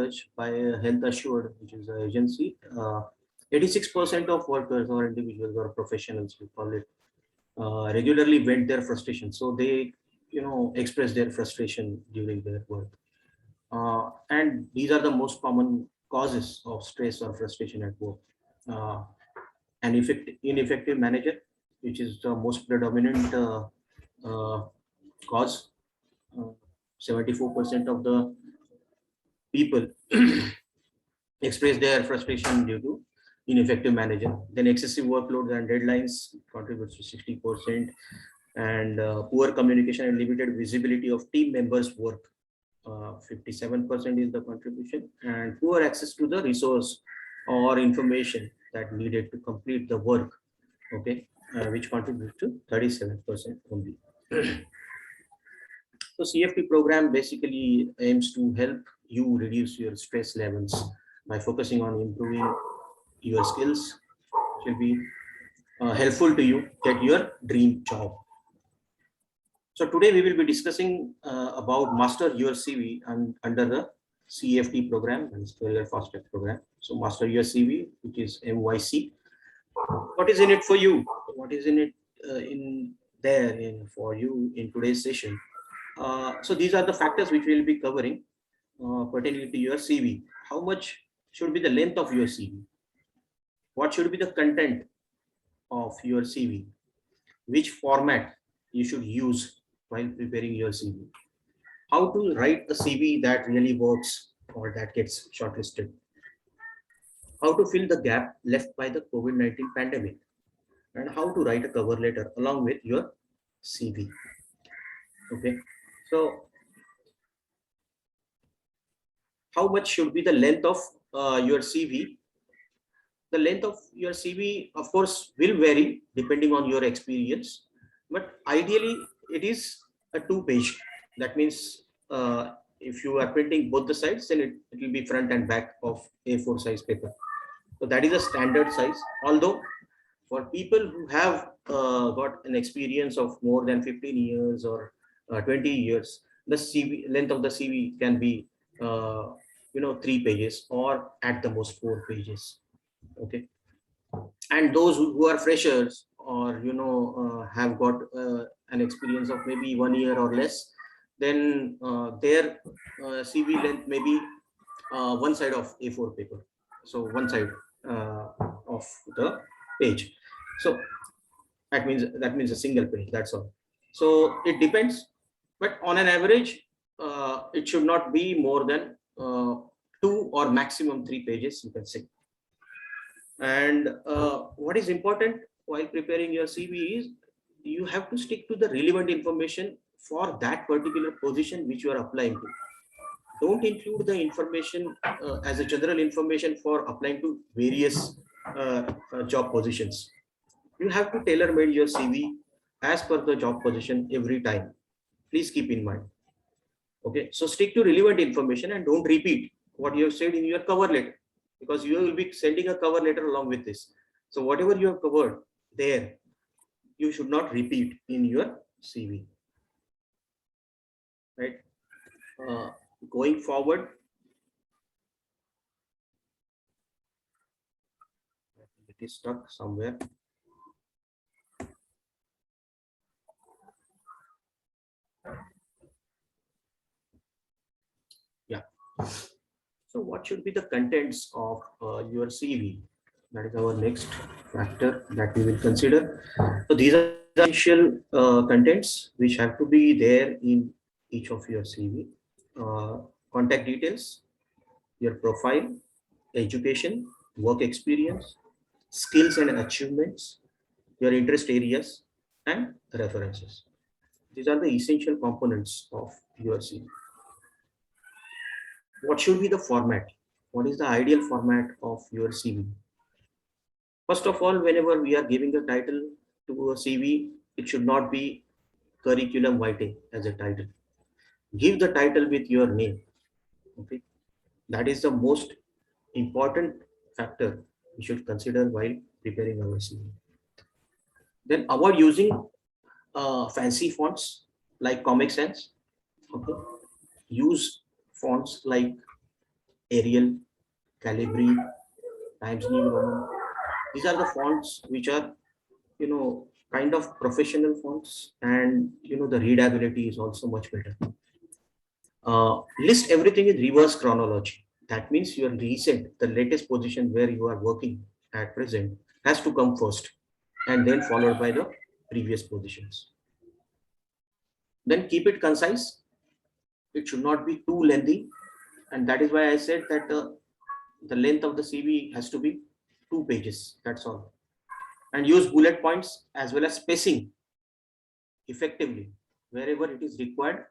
research by Health Assured, which is an agency. 86% of workers or individuals or professionals, we call it, regularly vent their frustration. So they, express their frustration during their work. And these are the most common causes of stress or frustration at work. An ineffective manager, which is the most predominant uh, cause. 74% of the people express their frustration due to ineffective management. Then excessive workloads and deadlines contributes to 60%, and poor communication and limited visibility of team members' work. 57% is the contribution, and poor access to the resource or information that needed to complete the work. Okay, which contributes to 37% only. So CFT program basically aims to help you reduce your stress levels by focusing on improving your skills. It will be helpful to you get your dream job. So today we will be discussing about Master Your CV and under the CFT program and Stellar Fast Track program. So Master Your CV, which is MYC. What is in it for you? What is in it for you in today's session? So these are the factors which we will be covering pertaining to your CV. How much should be the length of your CV? What should be the content of your CV? Which format you should use while preparing your CV? How to write a CV that really works or that gets shortlisted? How to fill the gap left by the COVID-19 pandemic? And how to write a cover letter along with your CV. Okay, so how much should be the length of your CV? The length of your CV, of course, will vary depending on your experience, but ideally it is a 2-page. That means if you are printing both the sides, then it will be front and back of A4 size paper. So that is a standard size. Although for people who have got an experience of more than 15 years or 20 years, the CV length of the CV can be 3 pages or at the most 4 pages. Okay, and those who are freshers or have got an experience of maybe 1 year or less, then their CV length may be one side of A4 paper, so one side of the page. So that means a single page, that's all. So it depends, but on an average it should not be more than 2 or maximum 3 pages, you can say. And what is important while preparing your CV is you have to stick to the relevant information for that particular position which you are applying to. Don't include the information as a general information for applying to various job positions. You have to tailor-made your CV as per the job position every time. Please keep in mind. Okay, so stick to relevant information and don't repeat what you have said in your cover letter, because you will be sending a cover letter along with this. So whatever you have covered there, you should not repeat in your CV. Right? Going forward, it is stuck somewhere. Yeah. So what should be the contents of your CV? That is our next factor that we will consider. So these are the essential contents which have to be there in each of your CV. Contact details, your profile, education, work experience, skills and achievements, your interest areas, and references. These are the essential components of your CV. What should be the format? What is the ideal format of your CV? First of all, whenever we are giving a title to a CV, it should not be curriculum vitae as a title. Give the title with your name. Okay, that is the most important factor we should consider while preparing our CV. Then avoid using fancy fonts like Comic Sans. Okay, use fonts like Arial, Calibri, Times New Roman. These are the fonts which are, kind of professional fonts, and the readability is also much better. List everything in reverse chronology. That means your recent, the latest position where you are working at present has to come first, and then followed by the previous positions. Then keep it concise. It should not be too lengthy, and that is why I said that the length of the CV has to be 2 pages. That's all. And use bullet points as well as spacing effectively. Wherever it is required,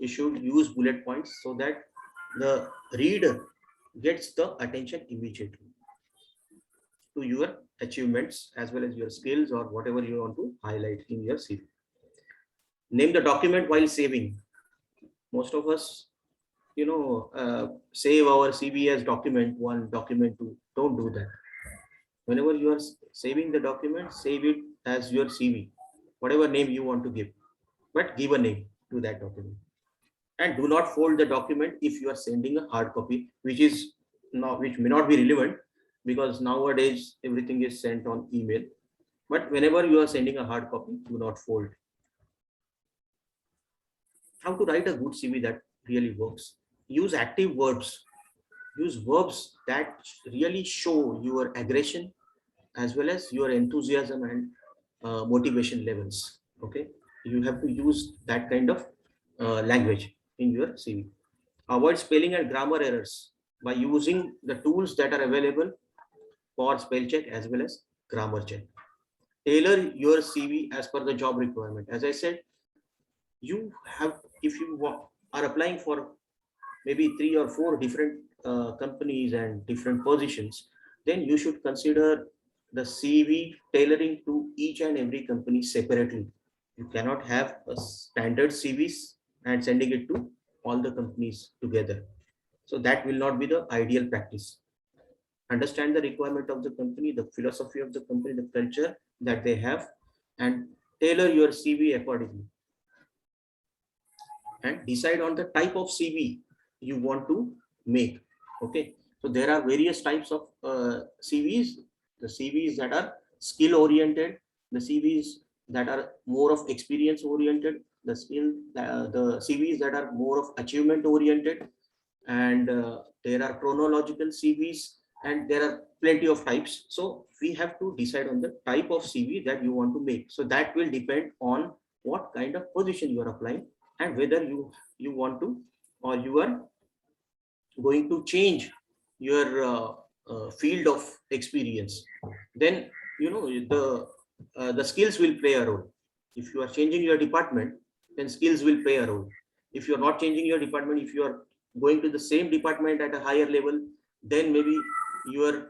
you should use bullet points so that the reader gets the attention immediately to your achievements as well as your skills or whatever you want to highlight in your CV. Name the document while saving. Most of us, save our CV as document one, document two. Don't do that. Whenever you are saving the document, save it as your CV, whatever name you want to give, but give a name to that document. And do not fold the document if you are sending a hard copy, which may not be relevant because nowadays everything is sent on email. But whenever you are sending a hard copy, do not fold. How to write a good CV that really works? Use active verbs. Use verbs that really show your aggression as well as your enthusiasm and motivation levels. Okay, you have to use that kind of language in your CV. Avoid spelling and grammar errors by using the tools that are available for spell check as well as grammar check. Tailor your CV as per the job requirement. As I said, you have, if you are applying for maybe 3 or 4 different companies and different positions, then you should consider the CV tailoring to each and every company separately. You cannot have a standard CVs and sending it to all the companies together. So that will not be the ideal practice. Understand the requirement of the company, the philosophy of the company, the culture that they have, and tailor your CV accordingly. And decide on the type of CV you want to make. Okay, so there are various types of CVs. The CVs that are skill oriented, the CVs that are more of experience oriented, the CVs that are more of achievement oriented, and there are chronological CVs, and there are plenty of types. So we have to decide on the type of CV that you want to make. So that will depend on what kind of position you are applying and whether you want to, or you are going to change your field of experience. Then the skills will play a role. If you are changing your department, then skills will play a role. If you are not changing your department, if you are going to the same department at a higher level, then maybe your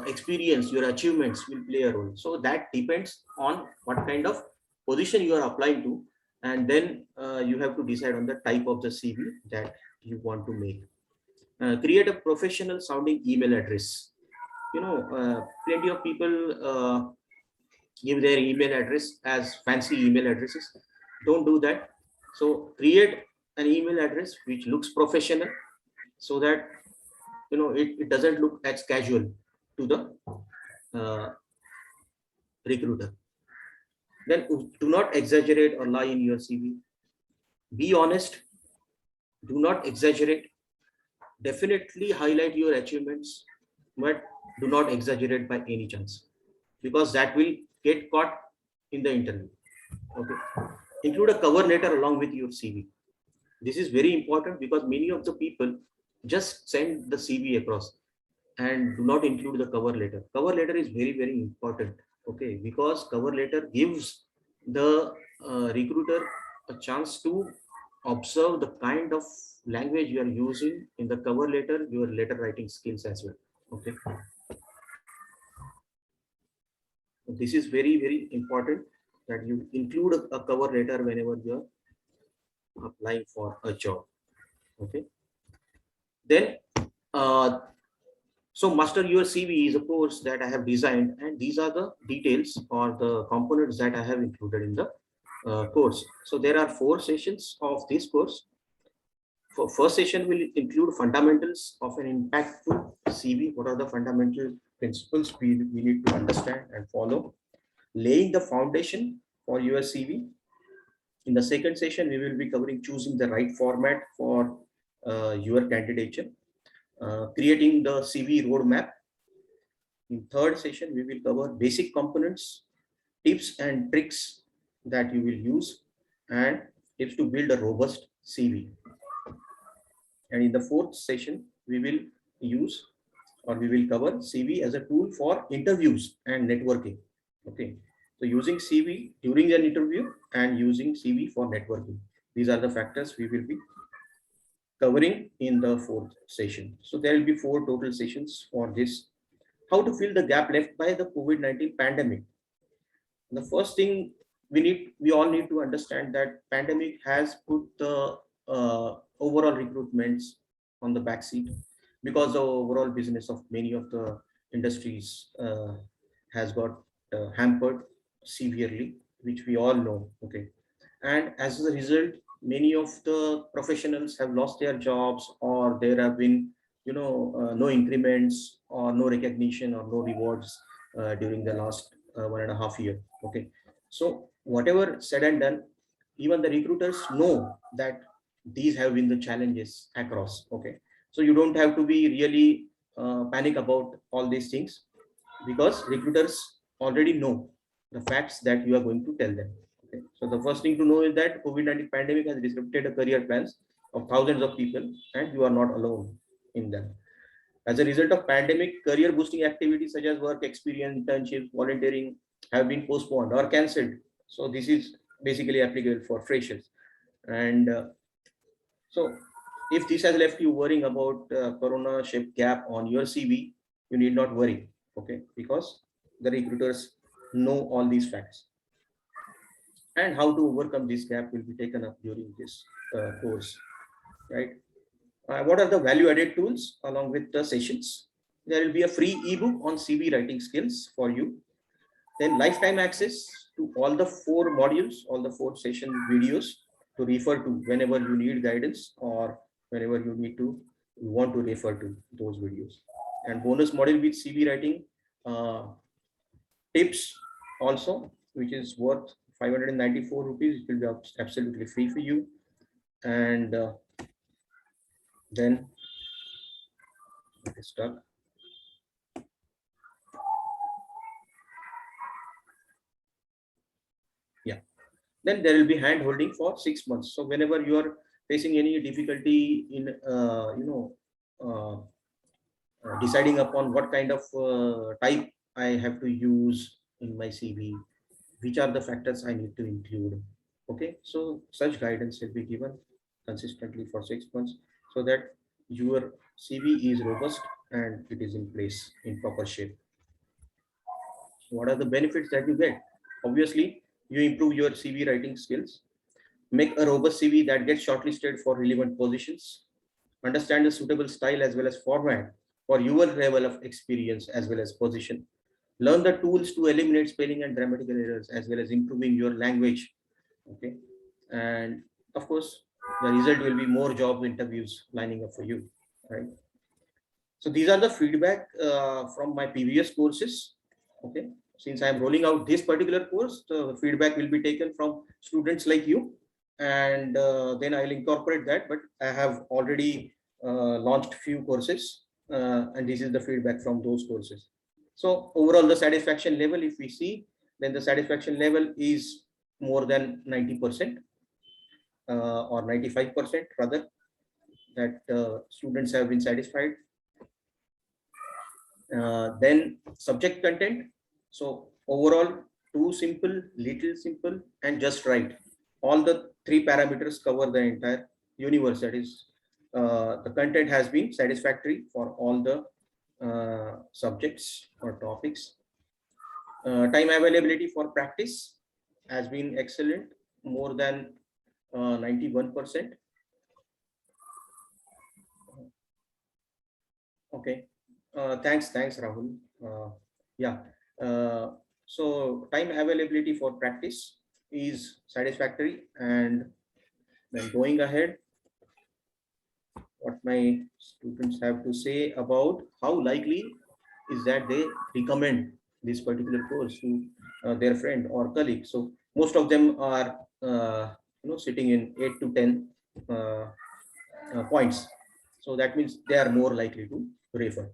experience, your achievements will play a role. So that depends on what kind of position you are applying to, and then you have to decide on the type of the CV that you want to make. Create a professional sounding email address. Plenty of people give their email address as fancy email addresses. Don't do that. So create an email address which looks professional, so that it doesn't look as casual to the recruiter. Then do not exaggerate or lie in your CV. Be honest. Do not exaggerate. Definitely highlight your achievements, but do not exaggerate by any chance, because that will get caught in the interview. Okay. Include a cover letter along with your CV. This is very important because many of the people just send the CV across and do not include the cover letter. Cover letter is very, very important. Okay, because cover letter gives the recruiter a chance to observe the kind of language you are using in the cover letter, your letter writing skills as well. Okay, this is very, very important that you include a cover letter whenever you are applying for a job. Okay, then so master your CV is a course that I have designed, and these are the details or the components that I have included in the course. So there are 4 sessions of this course. For first session will include fundamentals of an impactful CV. What are the fundamental principles we need to understand and follow? Laying the foundation for your CV. In the second session, we will be covering choosing the right format for your candidature, creating the CV roadmap. In third session, we will cover basic components, tips and tricks that you will use, and tips to build a robust CV. And in the fourth session, we will use or we will cover CV as a tool for interviews and networking. Okay. So using CV during an interview and using CV for networking. These are the factors we will be covering in the fourth session. So there will be 4 total sessions for this. How to fill the gap left by the COVID-19 pandemic. The first thing we all need to understand that pandemic has put the overall recruitments on the back seat, because the overall business of many of the industries has got hampered severely, which we all know. Okay. And as a result, many of the professionals have lost their jobs, or there have been no increments or no recognition or no rewards during the last 1.5 years. Okay. So whatever said and done, even the recruiters know that these have been the challenges across. Okay. So you don't have to be really panic about all these things, because recruiters already know the facts that you are going to tell them. Okay. So the first thing to know is that COVID-19 pandemic has disrupted the career plans of thousands of people, and you are not alone in them. As a result of pandemic, career boosting activities such as work experience, internships, volunteering have been postponed or cancelled. So this is basically applicable for freshers. And so if this has left you worrying about corona shaped gap on your CV, you need not worry. Okay, because the recruiters know all these facts, and how to overcome this gap will be taken up during this course, right? What are the value added tools along with the sessions? There will be a free ebook on CV writing skills for you. Then lifetime access to all the 4 modules, all the 4 session videos to refer to whenever you need guidance, or whenever you want to refer to those videos. And bonus module with CV writing tips also, which is worth 594 rupees. It will be absolutely free for you. And then it is stuck. Yeah. Then there will be hand holding for 6 months. So whenever you are facing any difficulty in deciding upon what kind of type I have to use in my CV, which are the factors I need to include. Okay, so such guidance will be given consistently for 6 months, so that your CV is robust and it is in place in proper shape. What are the benefits that you get? Obviously, you improve your CV writing skills, make a robust CV that gets shortlisted for relevant positions, understand the suitable style as well as format for your level of experience as well as position, learn the tools to eliminate spelling and grammatical errors as well as improving your language. Okay. And of course, the result will be more job interviews lining up for you, right? So these are the feedback from my previous courses. Okay. Since I'm rolling out this particular course, the feedback will be taken from students like you, and then I'll incorporate that. But I have already launched few courses, and this is the feedback from those courses. So overall, the satisfaction level, if we see, then the satisfaction level is more than 90% or 95% rather, that students have been satisfied. Then subject content. So overall, too simple, little simple, and just right. All the 3 parameters cover the entire universe. That is, the content has been satisfactory for all the subjects or topics. Time availability for practice has been excellent, more than 91%. Okay. Thanks, Rahul. Yeah. So time availability for practice is satisfactory, and then going ahead, my students have to say about how likely is that they recommend this particular course to their friend or colleague. So most of them are sitting in 8 to 10 uh, points. So that means they are more likely to refer.